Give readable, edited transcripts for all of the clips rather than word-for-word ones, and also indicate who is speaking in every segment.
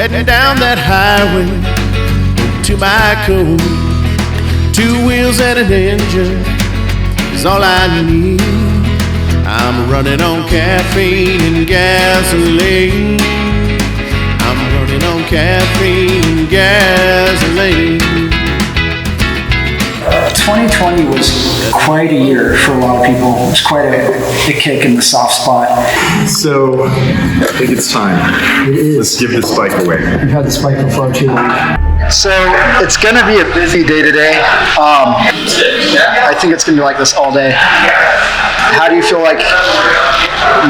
Speaker 1: heading down that highway to my cold. 2 wheels and an engine is all I need. I'm running on caffeine and gasoline. I'm running on caffeine and gasoline.
Speaker 2: 2020 was quite a year for a lot of people. It was quite a kick in the soft spot.
Speaker 3: So I think it's time.
Speaker 2: It is.
Speaker 3: Let's give this bike away.
Speaker 2: We've had this bike for far too long. So it's going to be a busy day today. I think it's going to be like this all day. How do you feel like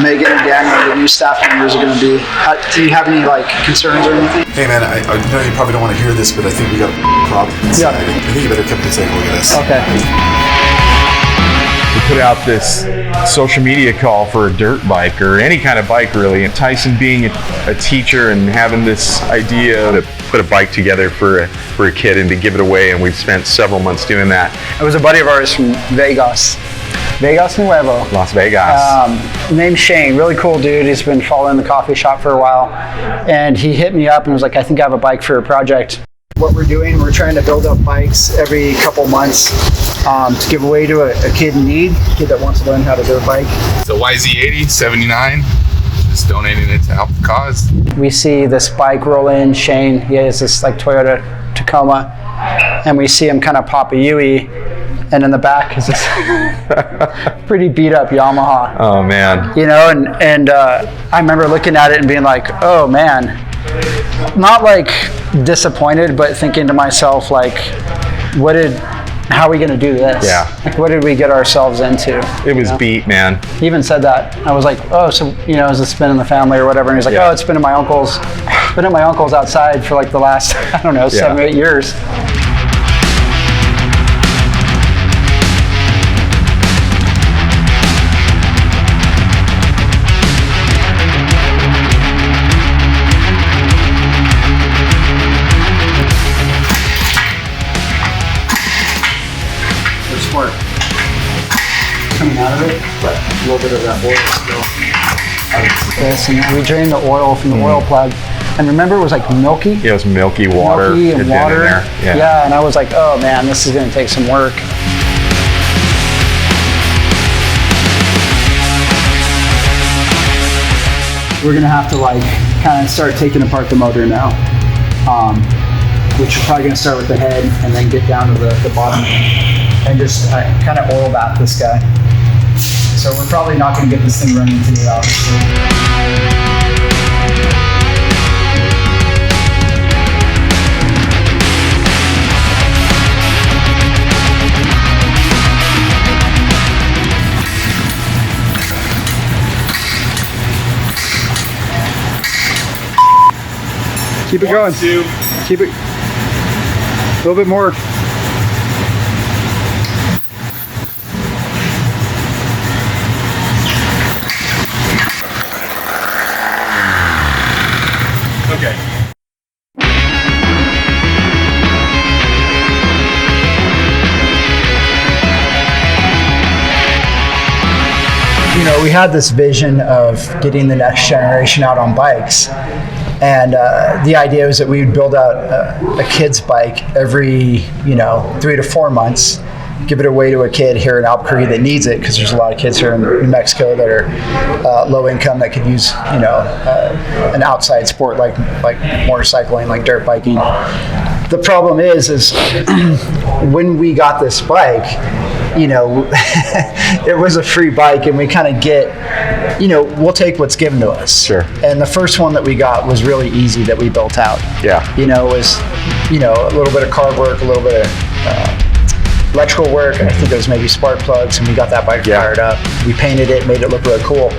Speaker 2: Megan and Daniel, the new staff members, are going to be? Do you have any concerns or anything?
Speaker 3: Hey man, I know you probably don't want to hear this, but I think we got a problem inside.
Speaker 2: Yeah.
Speaker 3: I think you better come and take a look at this.
Speaker 2: Okay.
Speaker 4: We put out this social media call for a dirt bike or any kind of bike really, and Thaison being a teacher and having this idea to put a bike together for a kid and to give it away, and we've spent several months doing that.
Speaker 2: It was a buddy of ours from Vegas Nuevo.
Speaker 4: Las Vegas.
Speaker 2: Named Shane, really cool dude. He's been following the coffee shop for a while. And he hit me up and was like, I think I have a bike for a project. What we're doing, we're trying to build up bikes every couple months to give away to a kid in need, a kid that wants to learn how to do a bike.
Speaker 5: It's a YZ80 79. Just donating it to help the cause.
Speaker 2: We see this bike roll in, Shane, he has this Toyota Tacoma, and we see him kind of pop a Yui. And in the back is this pretty beat up Yamaha.
Speaker 4: Oh man.
Speaker 2: You know, and I remember looking at it and being like, oh man, not disappointed, but thinking to myself how are we gonna do this?
Speaker 4: Yeah.
Speaker 2: What did we get ourselves into?
Speaker 4: It was beat, man.
Speaker 2: He even said that. I was like, oh, so has this been in the family or whatever? And he's like, oh, it's been at my uncle's. Been at my uncle's outside for the last, 7 or 8 years. Coming out of it, but a little bit of that oil still. This, and we drained the oil from the oil plug. And remember, it was milky?
Speaker 4: Yeah, it was milky water.
Speaker 2: Milky and water.
Speaker 4: In there.
Speaker 2: Yeah, and I was like, oh man, this is going to take some work. We're going to have to kind of start taking apart the motor now. Which we're probably going to start with the head and then get down to the bottom and just kind of oil bath this guy. So we're probably not going to get this thing running today, obviously. Keep it going. Keep it. A little bit more.
Speaker 5: Okay.
Speaker 2: We had this vision of getting the next generation out on bikes. And the idea was that we would build out a kid's bike every, 3 to 4 months, give it away to a kid here in Albuquerque that needs it, because there's a lot of kids here in New Mexico that are low income that could use, an outside sport like motorcycling, like dirt biking. The problem is when we got this bike, it was a free bike, and we kind of get, we'll take what's given to us.
Speaker 4: Sure.
Speaker 2: And the first one that we got was really easy that we built out.
Speaker 4: Yeah.
Speaker 2: It was, a little bit of carb work, a little bit of electrical work. I think there was maybe spark plugs, and we got that bike fired up. We painted it, made it look really cool.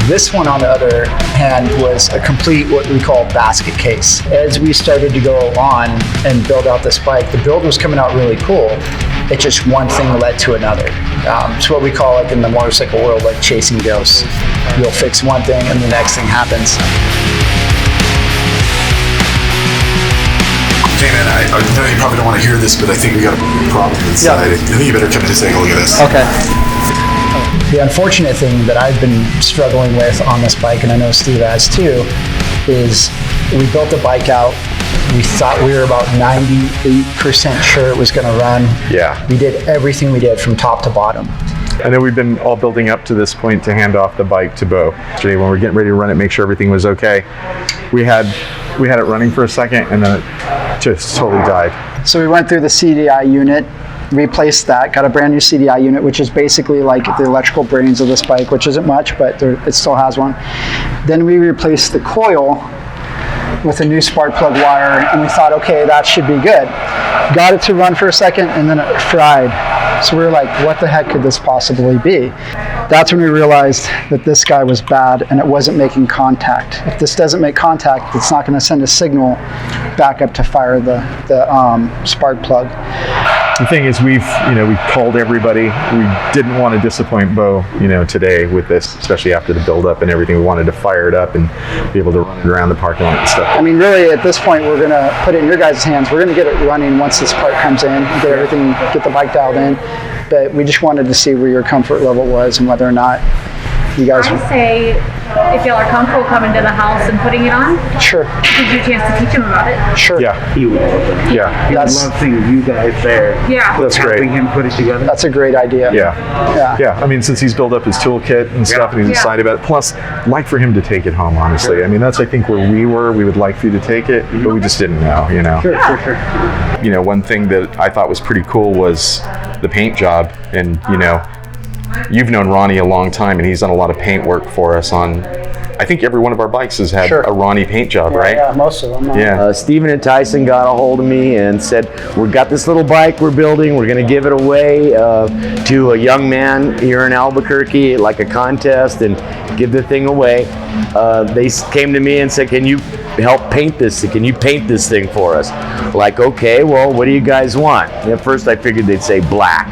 Speaker 2: This one, on the other hand, was a complete, what we call, basket case. As we started to go on and build out this bike, the build was coming out really cool. It just one thing led to another. It's what we call, in the motorcycle world, chasing ghosts. You'll fix one thing and the next thing happens.
Speaker 3: Hey man, I know you probably don't want to hear this, but I think we got a problem inside. I think you better come and take a look at this.
Speaker 2: Okay. The unfortunate thing that I've been struggling with on this bike, and I know Steve has too, is we built the bike out. We thought we were about 98% sure it was going to run.
Speaker 4: Yeah.
Speaker 2: We did everything we did from top to bottom.
Speaker 4: I know we've been all building up to this point to hand off the bike to Beau. Actually, when we're getting ready to run it, make sure everything was okay. We had it running for a second, and then it just totally died.
Speaker 2: So we went through the CDI unit, replaced that, got a brand new CDI unit, which is basically like the electrical brains of this bike, which isn't much, but it still has one. Then we replaced the coil with a new spark plug wire, and we thought, okay, that should be good. Got it to run for a second, and then it fried. So we were like, what the heck could this possibly be? That's when we realized that this guy was bad and it wasn't making contact. If this doesn't make contact, it's not going to send a signal back up to fire the spark plug.
Speaker 4: The thing is, we've called everybody. We didn't want to disappoint Beau, today with this, especially after the build-up and everything. We wanted to fire it up and be able to run it around the parking lot and stuff.
Speaker 2: I mean, really, at this point, we're going to put it in your guys' hands. We're going to get it running once this part comes in, get the bike dialed in. But we just wanted to see where your comfort level was and whether or not you guys.
Speaker 6: I say, if y'all are comfortable coming to the house and putting it on,
Speaker 2: sure.
Speaker 6: Gives you a chance to teach them about it.
Speaker 2: Sure.
Speaker 4: Yeah.
Speaker 7: He would love it.
Speaker 4: Yeah.
Speaker 7: He would love seeing you guys there.
Speaker 6: Yeah.
Speaker 4: That's great.
Speaker 7: Helping him put it together.
Speaker 2: That's a great idea.
Speaker 4: Yeah. I mean, since he's built up his toolkit and stuff, and he's excited about it. Plus, I'd like for him to take it home, honestly. I mean, that's, I think, where we were. We would like for you to take it, but we just didn't know,
Speaker 2: Sure.
Speaker 4: One thing that I thought was pretty cool was the paint job. And, you've known Ronnie a long time, and he's done a lot of paint work for us on, I think every one of our bikes has had a Ronnie paint job, right?
Speaker 2: Yeah, most of them.
Speaker 4: Yeah.
Speaker 8: Steven and Thaison got a hold of me and said, we've got this little bike we're building. We're going to give it away to a young man here in Albuquerque, like a contest, and give the thing away. They came to me and said, can you help paint this? Can you paint this thing for us? Like, okay, well, what do you guys want? And at first I figured they'd say black,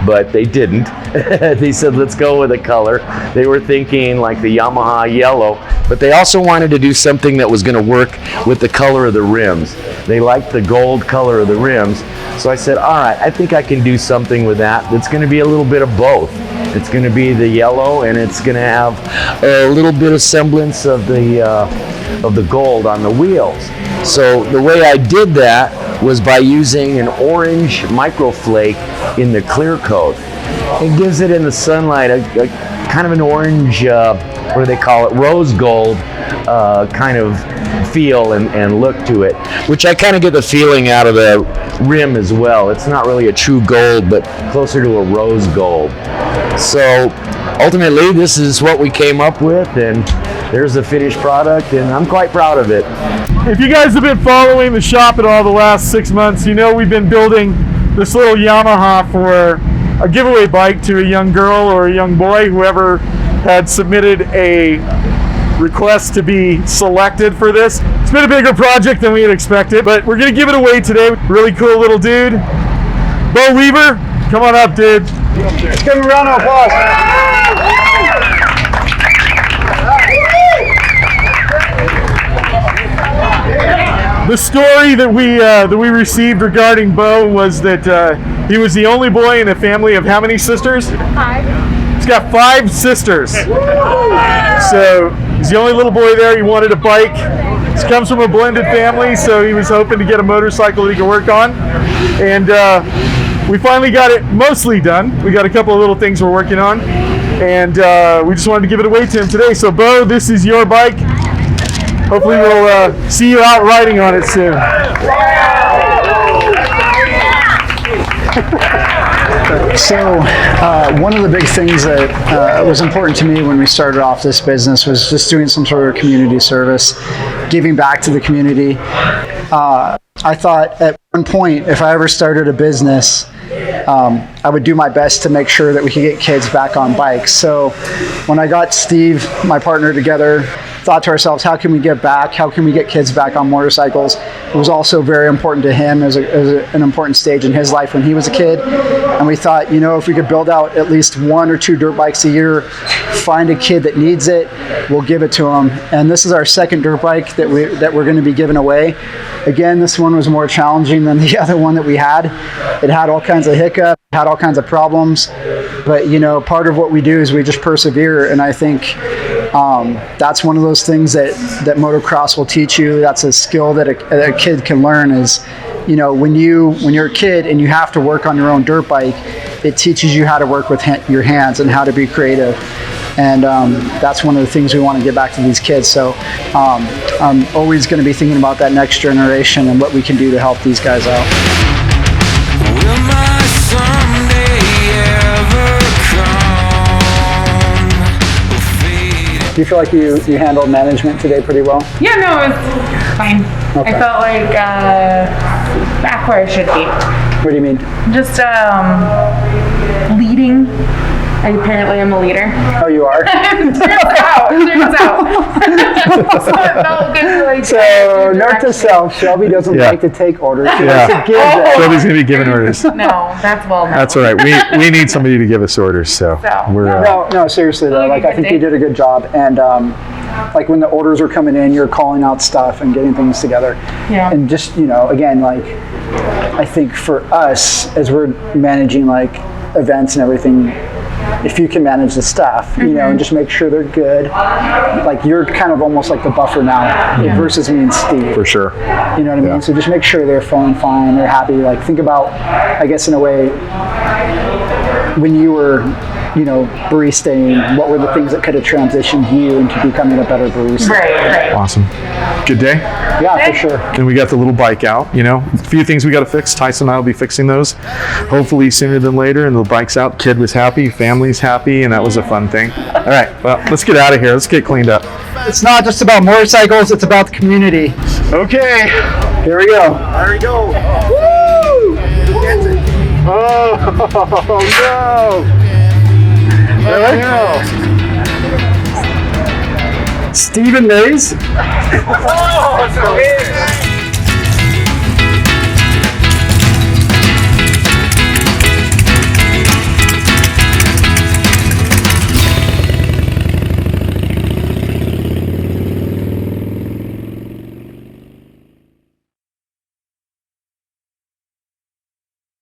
Speaker 8: but they didn't. They said, let's go with a color. They were thinking like the Yamaha yellow, but they also wanted to do something that was going to work with the color of the rims. They liked the gold color of the rims. So I said, all right, I think I can do something with that. That's going to be a little bit of both. It's going to be the yellow, and it's going to have a little bit of semblance of the gold on the wheels. So the way I did that was by using an orange microflake in the clear coat. It gives it in the sunlight a kind of an orange, what do they call it, rose gold kind of feel and look to it, which I kind of get the feeling out of the rim as well. It's not really a true gold, but closer to a rose gold. So ultimately, this is what we came up with, and there's the finished product, and I'm quite proud of it.
Speaker 9: If you guys have been following the shop at all the last 6 months, we've been building this little Yamaha for a giveaway bike to a young girl or a young boy, whoever had submitted a request to be selected for this. It's been a bigger project than we had expected, but we're going to give it away today. Really cool little dude. Beau Weaver, come on up, dude.
Speaker 2: Let's give him a round of applause.
Speaker 9: The story that we received regarding Beau was that he was the only boy in a family of how many sisters?
Speaker 6: 5.
Speaker 9: He's got 5 sisters. So he's the only little boy there. He wanted a bike. He comes from a blended family, so he was hoping to get a motorcycle that he could work on. And we finally got it mostly done. We got a couple of little things we're working on, and we just wanted to give it away to him today. So Beau, this is your bike. Hopefully we'll see you out riding on it soon.
Speaker 2: So one of the big things that was important to me when we started off this business was just doing some sort of community service, giving back to the community. I thought at one point, if I ever started a business, I would do my best to make sure that we could get kids back on bikes. So when I got Steve, my partner, together, thought to ourselves, how can we get back? How can we get kids back on motorcycles? It was also very important to him as an important stage in his life when he was a kid. And we thought, if we could build out at least 1 or 2 dirt bikes a year, find a kid that needs it, we'll give it to them. And this is our second dirt bike that we're going to be giving away. Again, this one was more challenging than the other one that we had. It had all kinds of hiccups, had all kinds of problems. But, part of what we do is we just persevere. And I think That's one of those things that motocross will teach you. That's a skill that a kid can learn is, when you're a kid and you have to work on your own dirt bike, it teaches you how to work with your hands and how to be creative. And that's one of the things we want to get back to these kids. So I'm always going to be thinking about that next generation and what we can do to help these guys out.
Speaker 10: Will my someday ever come?
Speaker 2: Do you feel like you handled management today pretty well?
Speaker 6: Yeah, no, it was fine.
Speaker 2: Okay.
Speaker 6: I felt like back where I should be.
Speaker 2: What do you mean?
Speaker 6: Just leading. Apparently I'm a leader.
Speaker 2: Oh, you are?
Speaker 6: Turns out. So it felt good.
Speaker 2: So note to self, Shelby doesn't like to take orders. She likes to give them.
Speaker 9: Shelby's going to be giving orders.
Speaker 6: No, that's well known.
Speaker 9: That's all right. We need somebody to give us orders, so we're...
Speaker 2: No, seriously though. Like, I think you did a good job. And like when the orders are coming in, you're calling out stuff and getting things together.
Speaker 6: Yeah.
Speaker 2: And just, again, like, I think for us, as we're managing like events and everything, if you can manage the staff, and just make sure they're good, like you're kind of almost like the buffer now versus me and Steve.
Speaker 9: For sure.
Speaker 2: You know what I mean? So just make sure they're feeling fine, they're happy. Like think about, I guess in a way, when you were, baristaing, what were the things that could have transitioned you into becoming a better barista?
Speaker 6: Right.
Speaker 9: Awesome. Good day?
Speaker 2: Yeah, for sure.
Speaker 9: And we got the little bike out, a few things we got to fix. Tyson and I will be fixing those hopefully sooner than later, and the bike's out. Kid was happy, family's happy, and that was a fun thing. All right, well, let's get out of here. Let's get cleaned up.
Speaker 2: It's not just about motorcycles, it's about the community.
Speaker 9: Okay,
Speaker 2: Here we go.
Speaker 9: there we go. Woo! Oh, no! There we go.
Speaker 2: Steve and Maes.
Speaker 9: Oh,